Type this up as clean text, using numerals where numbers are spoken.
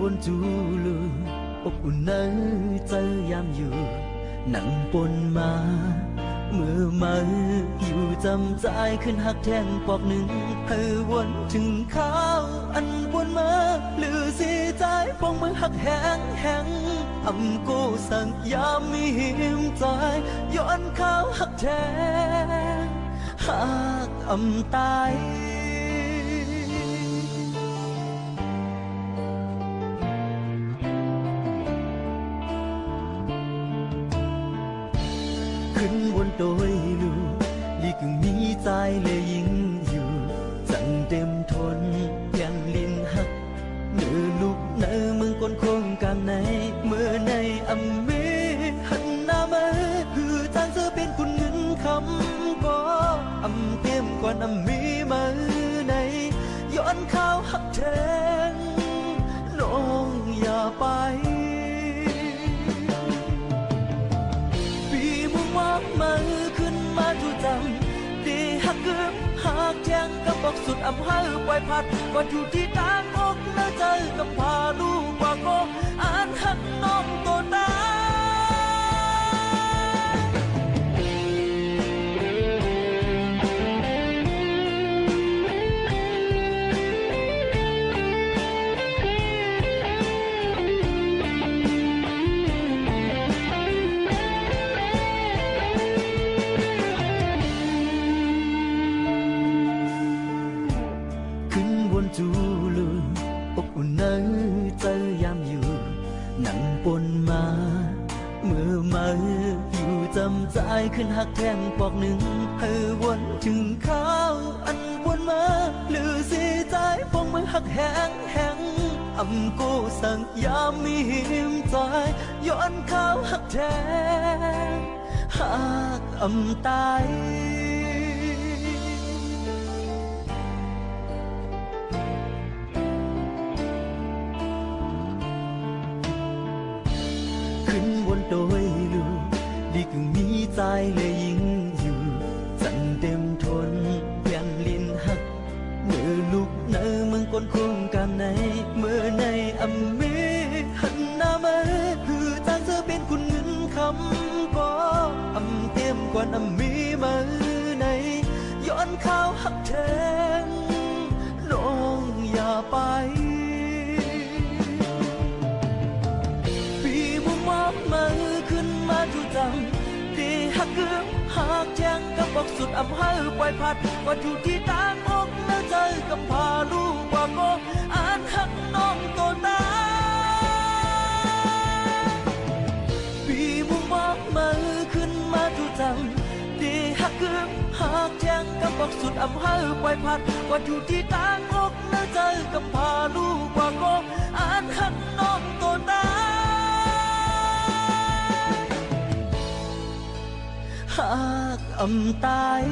วนจูลูอบอุ่นเนอเจอยามอยู่หนังปนมาเมื่อมาอยู่จำใจขึ้นหักแทงปอกหนึ่งให้วนถึงข้าวอันวนมาหรือสีใจปองมือหักแหงแหงอำกูสั่งยามมีหิมใจย้อนข้าวหักแทงหักอำตายขึ้นบนโดยลูลีกึ่งมีใจเลยยิ่งอยู่จังเต็มทนยันลินหักเนื้อลูกเนื้อมึงก้นคงกลางในเมื่อในอำมีหันหน้ามาคือจางเธอเป็นคุณเงินคำก็อำเต็มกว่าอำมีมาในย้อนข้าวหักแทงน้องอย่าไปมาขึ้นมาทุจังดีหักเกือบหักแจงกับบอกสุดอำให้ปล่อยพัดว่าอยู่ที่ตางอกเนื้อใจกับพาลูกว่าก็อ่านหักน้องตัวตาจูลูอบอุ่นเนอเจอยามอยู่หนังปนมาเมื่อมาอยู่จำใจขึ้นหักแทงปอกหนึ่งให้วนถึงข้าวอันวนมาหรือสีใจปองมือหักแหงแหงอำกูสั่งยามมีหิมใจย้อนข้าวหักแทงหักอำตายขึ้นบนโดยลูลีกึ่งมีใจเลยยิ่งอยู่จันเต็มทนยันลินหักเมื่อลูกเนื้อมึงก้นคงกลางในเมื่อในอำมีหันหน้ามาคือจางเธอเป็นคุณเงินคำก็อำเต็มกว่าอำมีมาในย้อนข้าวหักแทงน้องอย่าไปมาขึ้นมาทุจังดีหักเกือบหักแจงกับบอกสุดอำให้ปล่อยพัดว่าอยู่ที่ตางอกเนื้อใจกับพาลูกว่าก็อ่านหักน้องตัวตาปีมุมบอกมาขึ้นมาทุจังดีหักเกือบหักแจงกับบอกสุดอำให้ปล่อยพัดว่าอยู่ที่ตางอกเนื้อใจกับพาลูกว่าก็อ่านหักน้องตัวตาหักอำตาย